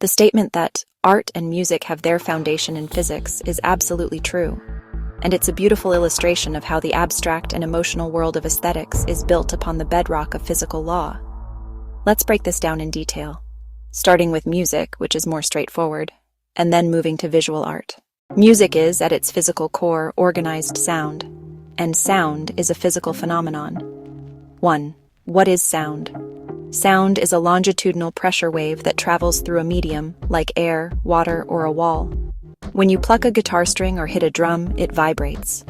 The statement that art and music have their foundation in physics is absolutely true, and it's a beautiful illustration of how the abstract and emotional world of aesthetics is built upon the bedrock of physical law. Let's break this down in detail, starting with music, which is more straightforward, and then moving to visual art. Music is, at its physical core, organized sound, and sound is a physical phenomenon. 1. What is sound? Sound is a longitudinal pressure wave that travels through a medium, like air, water, or a wall. When you pluck a guitar string or hit a drum, it vibrates.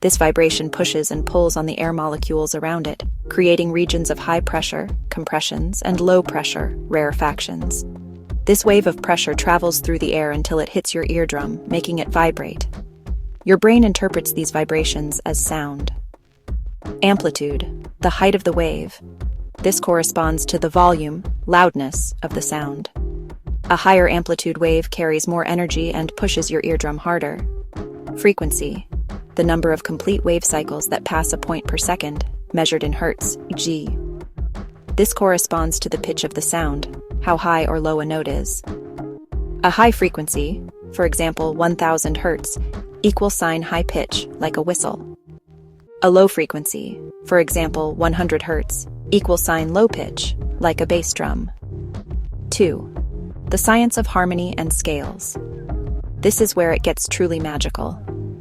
This vibration pushes and pulls on the air molecules around it, creating regions of high pressure, compressions, and low pressure, rarefactions. This wave of pressure travels through the air until it hits your eardrum, making it vibrate. Your brain interprets these vibrations as sound. Amplitude, the height of the wave. This corresponds to the volume, loudness, of the sound. A higher amplitude wave carries more energy and pushes your eardrum harder. Frequency, the number of complete wave cycles that pass a point per second, measured in hertz, G. This corresponds to the pitch of the sound, how high or low a note is. A high frequency, for example 1000 hertz, equals high pitch, like a whistle. A low frequency, for example 100 hertz, equals low pitch, like a bass drum. 2. The science of harmony and scales. This is where it gets truly magical.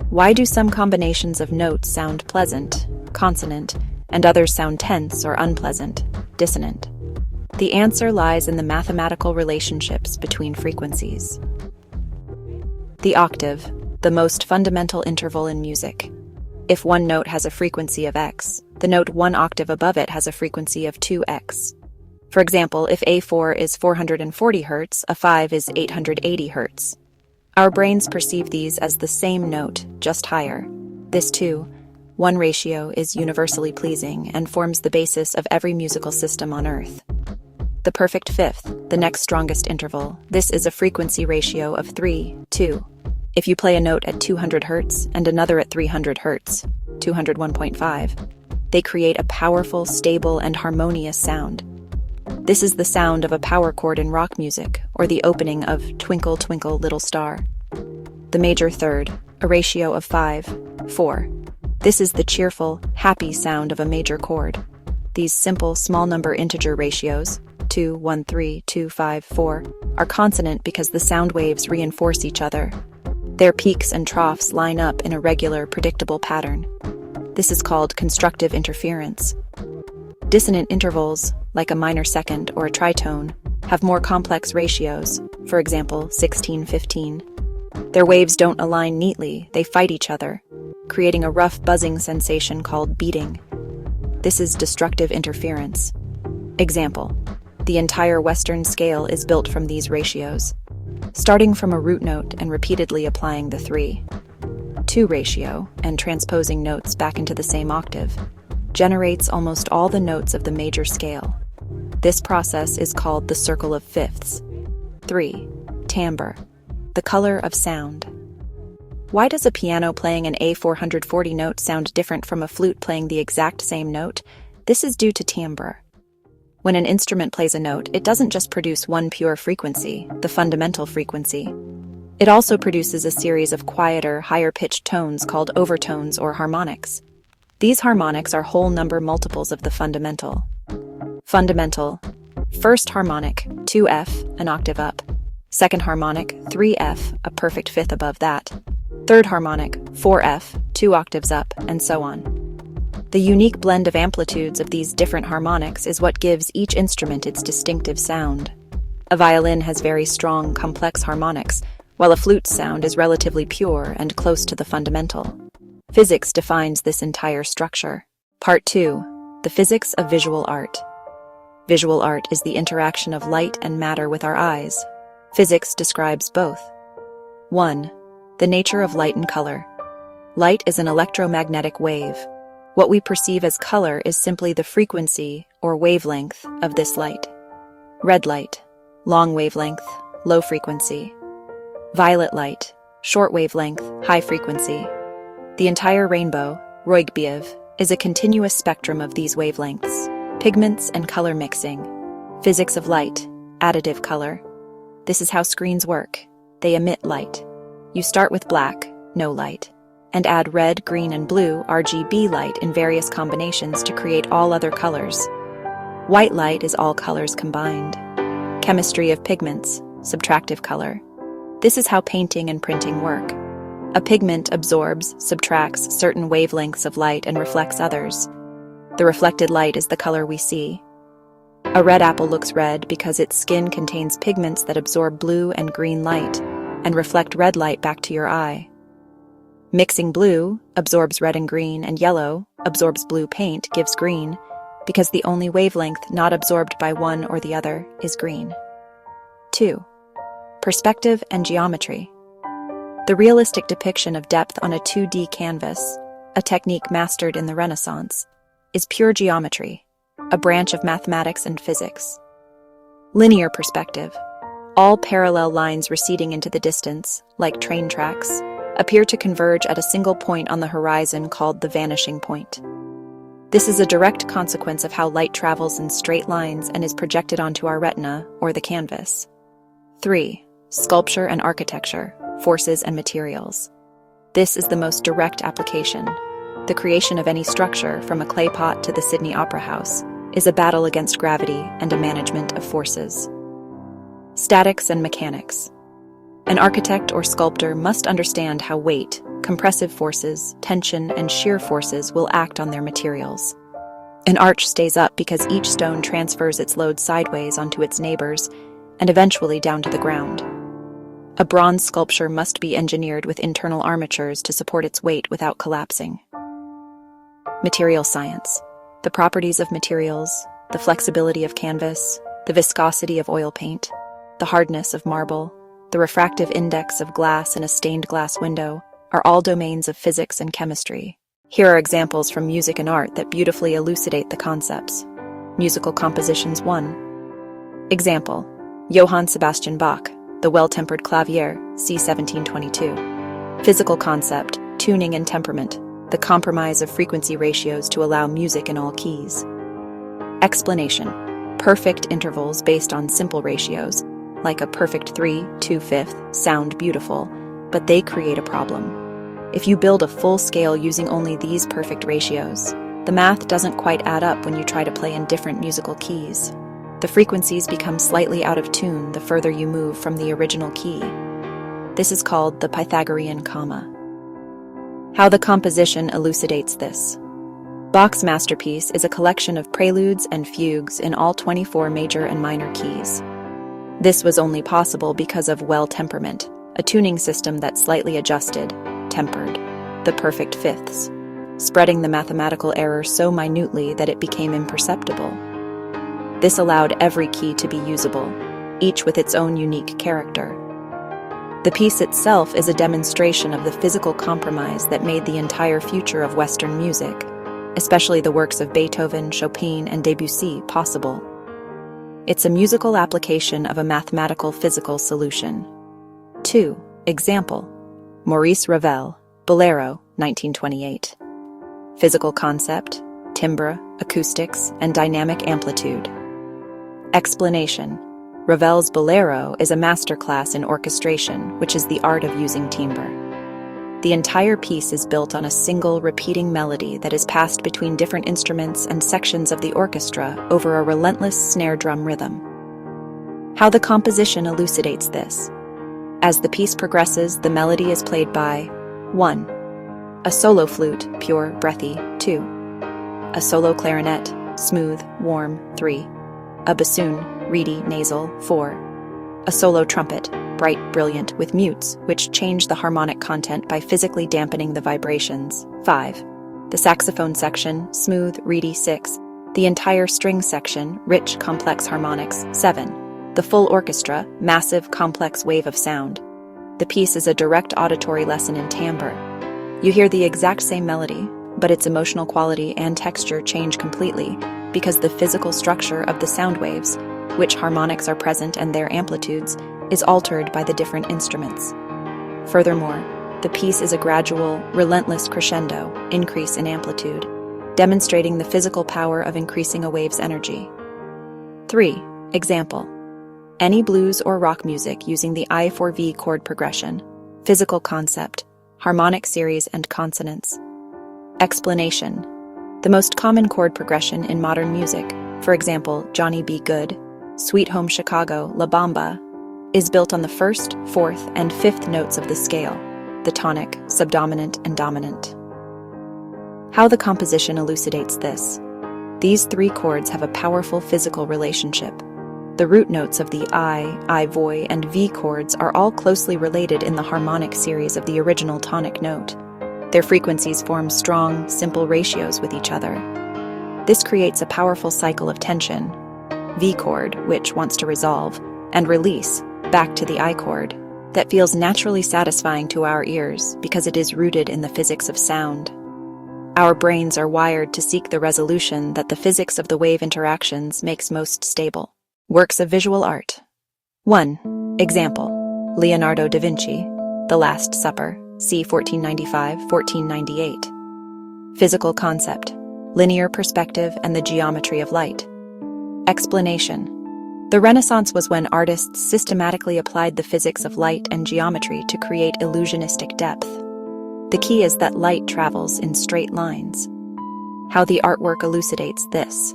Why do some combinations of notes sound pleasant, consonant, and others sound tense or unpleasant, dissonant? The answer lies in the mathematical relationships between frequencies. The octave, the most fundamental interval in music. If one note has a frequency of x, the note one octave above it has a frequency of 2x. For example, if A4 is 440 Hz, a 5 is 880 Hz. Our brains perceive these as the same note, just higher. This 2:1 ratio is universally pleasing and forms the basis of every musical system on Earth. The perfect fifth, the next strongest interval, this is a frequency ratio of 3:2. If you play a note at 200 Hz and another at 300 Hz, 201.5, they create a powerful, stable, and harmonious sound. This is the sound of a power chord in rock music, or the opening of Twinkle, Twinkle, Little Star. The major third, a ratio of 5:4. This is the cheerful, happy sound of a major chord. These simple, small number integer ratios, 2, 1, 3, 2, 5, 4, are consonant because the sound waves reinforce each other. Their peaks and troughs line up in a regular, predictable pattern. This is called constructive interference. Dissonant intervals, like a minor second or a tritone, have more complex ratios, for example 16-15. Their waves don't align neatly, they fight each other, creating a rough buzzing sensation called beating. This is destructive interference. Example: the entire Western scale is built from these ratios. Starting from a root note and repeatedly applying the 3:2 ratio and transposing notes back into the same octave generates almost all the notes of the major scale. This process is called the circle of fifths. 3. Timbre, the color of sound. Why does a piano playing an A440 note sound different from a flute playing the exact same note? This is due to timbre. When an instrument plays a note, it doesn't just produce one pure frequency, the fundamental frequency. It also produces a series of quieter, higher-pitched tones called overtones or harmonics. These harmonics are whole number multiples of the fundamental. Fundamental: first harmonic, 2F, an octave up. Second harmonic, 3F, a perfect fifth above that. Third harmonic, 4F, 2 octaves up, and so on. The unique blend of amplitudes of these different harmonics is what gives each instrument its distinctive sound. A violin has very strong, complex harmonics, while a flute's sound is relatively pure and close to the fundamental. Physics defines this entire structure. Part 2. The physics of visual art. Visual art is the interaction of light and matter with our eyes. Physics describes both. 1. The nature of light and color. Light is an electromagnetic wave. What we perceive as color is simply the frequency or wavelength of this light. Red light, long wavelength, low frequency. Violet light, short wavelength, high frequency. The entire rainbow, Roygbiv, is a continuous spectrum of these wavelengths, pigments and color mixing. Physics of light, additive color. This is how screens work. They emit light. You start with black, no light, and add red, green, and blue RGB light in various combinations to create all other colors. White light is all colors combined. Chemistry of pigments, subtractive color. This is how painting and printing work. A pigment absorbs, subtracts certain wavelengths of light and reflects others. The reflected light is the color we see. A red apple looks red because its skin contains pigments that absorb blue and green light and reflect red light back to your eye. Mixing blue absorbs red and green, and yellow absorbs blue paint gives green, because the only wavelength not absorbed by one or the other is green. 2. Perspective and geometry. The realistic depiction of depth on a 2D canvas, a technique mastered in the Renaissance, is pure geometry, a branch of mathematics and physics. Linear perspective. All parallel lines receding into the distance, like train tracks, appear to converge at a single point on the horizon called the vanishing point. This is a direct consequence of how light travels in straight lines and is projected onto our retina, or the canvas. 3. Sculpture and architecture, forces and materials. This is the most direct application. The creation of any structure, from a clay pot to the Sydney Opera House, is a battle against gravity and a management of forces. Statics and mechanics. An architect or sculptor must understand how weight, compressive forces, tension, and shear forces will act on their materials. An arch stays up because each stone transfers its load sideways onto its neighbors and eventually down to the ground. A bronze sculpture must be engineered with internal armatures to support its weight without collapsing. Material science. The properties of materials, the flexibility of canvas, the viscosity of oil paint, the hardness of marble, the refractive index of glass in a stained glass window are all domains of physics and chemistry. Here are examples from music and art that beautifully elucidate the concepts. Musical compositions 1. Example: Johann Sebastian Bach, The Well-Tempered Clavier, c. 1722. Physical concept, tuning and temperament, the compromise of frequency ratios to allow music in all keys. Explanation: perfect intervals based on simple ratios, like a perfect 3/2/5, sound beautiful, but they create a problem. If you build a full scale using only these perfect ratios, the math doesn't quite add up when you try to play in different musical keys. The frequencies become slightly out of tune the further you move from the original key. This is called the Pythagorean comma. How the composition elucidates this. Bach's masterpiece is a collection of preludes and fugues in all 24 major and minor keys. This was only possible because of well-temperament, a tuning system that slightly adjusted, tempered, the perfect fifths, spreading the mathematical error so minutely that it became imperceptible. This allowed every key to be usable, each with its own unique character. The piece itself is a demonstration of the physical compromise that made the entire future of Western music, especially the works of Beethoven, Chopin, and Debussy, possible. It's a musical application of a mathematical physical solution. 2. Example: Maurice Ravel, Bolero, 1928. Physical concept, timbre, acoustics, and dynamic amplitude. Explanation: Ravel's Bolero is a masterclass in orchestration, which is the art of using timbre. The entire piece is built on a single repeating melody that is passed between different instruments and sections of the orchestra over a relentless snare drum rhythm. How the composition elucidates this. As the piece progresses, the melody is played by 1. A solo flute, pure, breathy, 2. A solo clarinet, smooth, warm, 3. A bassoon, reedy, nasal, 4. A solo trumpet, bright, brilliant, with mutes, which change the harmonic content by physically dampening the vibrations, 5. The saxophone section, smooth, reedy, 6. The entire string section, rich, complex harmonics, 7. The full orchestra, massive, complex wave of sound. The piece is a direct auditory lesson in timbre. You hear the exact same melody, but its emotional quality and texture change completely because the physical structure of the sound waves, which harmonics are present and their amplitudes, is altered by the different instruments. Furthermore, the piece is a gradual, relentless crescendo, increase in amplitude, demonstrating the physical power of increasing a wave's energy. 3. Example: any blues or rock music using the I4V chord progression. Physical concept, harmonic series and consonants. Explanation. The most common chord progression in modern music, for example, Johnny B. Good, Sweet Home Chicago, La Bamba, is built on the first, fourth, and fifth notes of the scale, the tonic, subdominant, and dominant. How the composition elucidates this. These three chords have a powerful physical relationship. The root notes of the I, voy, and V chords are all closely related in the harmonic series of the original tonic note. Their frequencies form strong, simple ratios with each other. This creates a powerful cycle of tension, V chord, which wants to resolve, and release, back to the I chord, that feels naturally satisfying to our ears because it is rooted in the physics of sound. Our brains are wired to seek the resolution that the physics of the wave interactions makes most stable. Works of visual art. 1. Example. Leonardo da Vinci, The Last Supper, c. 1495-1498. Physical concept. Linear perspective and the geometry of light. Explanation. The Renaissance was when artists systematically applied the physics of light and geometry to create illusionistic depth. The key is that light travels in straight lines. How the artwork elucidates this.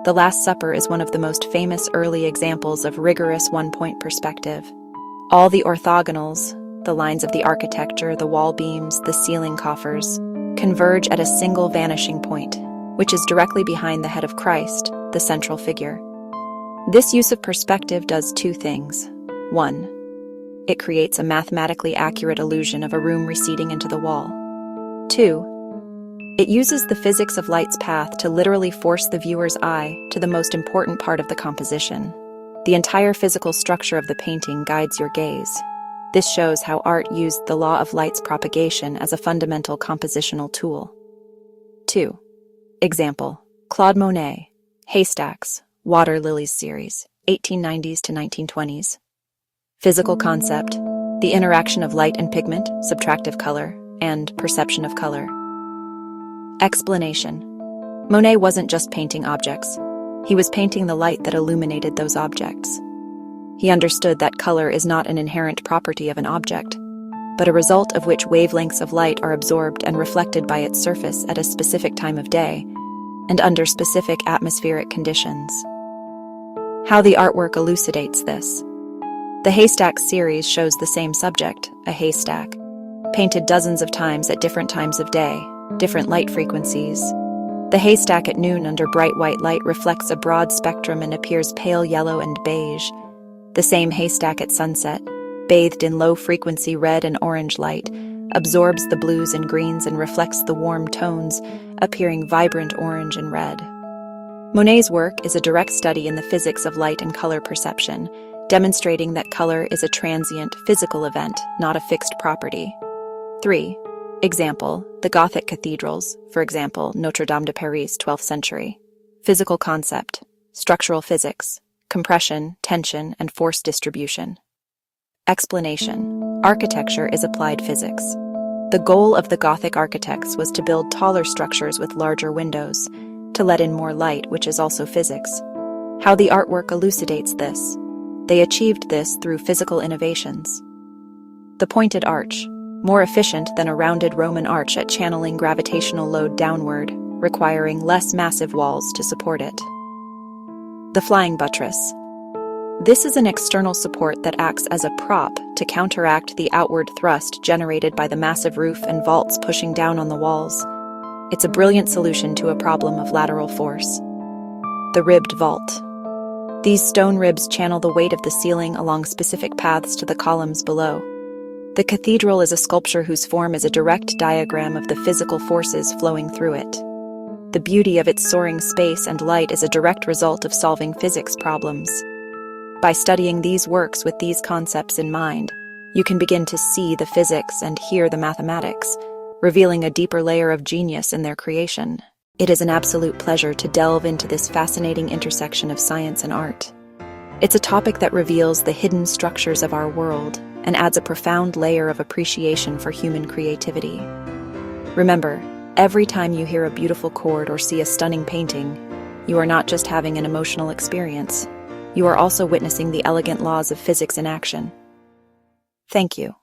The Last Supper is one of the most famous early examples of rigorous one-point perspective. All the orthogonals, the lines of the architecture, the wall beams, the ceiling coffers, converge at a single vanishing point, which is directly behind the head of Christ, the central figure. This use of perspective does two things. 1. It creates a mathematically accurate illusion of a room receding into the wall. 2. It uses the physics of light's path to literally force the viewer's eye to the most important part of the composition. The entire physical structure of the painting guides your gaze. This shows how art used the law of light's propagation as a fundamental compositional tool. 2. Example. Claude Monet, Haystacks, Water Lilies series, 1890s to 1920s. Physical concept, the interaction of light and pigment, subtractive color, and perception of color. Explanation. Monet wasn't just painting objects. He was painting the light that illuminated those objects. He understood that color is not an inherent property of an object, but a result of which wavelengths of light are absorbed and reflected by its surface at a specific time of day and under specific atmospheric conditions. How the artwork elucidates this. The Haystacks series shows the same subject, a haystack, painted dozens of times at different times of day, different light frequencies. The haystack at noon under bright white light reflects a broad spectrum and appears pale yellow and beige. The same haystack at sunset, bathed in low-frequency red and orange light, absorbs the blues and greens and reflects the warm tones, appearing vibrant orange and red. Monet's work is a direct study in the physics of light and color perception, demonstrating that color is a transient, physical event, not a fixed property. 3. Example. The Gothic cathedrals, for example, Notre Dame de Paris, 12th century. Physical concept. Structural physics. Compression, tension, and force distribution. Explanation. Architecture is applied physics. The goal of the Gothic architects was to build taller structures with larger windows, to let in more light, which is also physics. How the artwork elucidates this. They achieved this through physical innovations. The pointed arch, more efficient than a rounded Roman arch at channeling gravitational load downward, requiring less massive walls to support it. The flying buttress. This is an external support that acts as a prop to counteract the outward thrust generated by the massive roof and vaults pushing down on the walls. It's a brilliant solution to a problem of lateral force. The ribbed vault. These stone ribs channel the weight of the ceiling along specific paths to the columns below. The cathedral is a sculpture whose form is a direct diagram of the physical forces flowing through it. The beauty of its soaring space and light is a direct result of solving physics problems. By studying these works with these concepts in mind, you can begin to see the physics and hear the mathematics, revealing a deeper layer of genius in their creation. It is an absolute pleasure to delve into this fascinating intersection of science and art. It's a topic that reveals the hidden structures of our world and adds a profound layer of appreciation for human creativity. Remember, every time you hear a beautiful chord or see a stunning painting, you are not just having an emotional experience. you are also witnessing the elegant laws of physics in action. Thank you.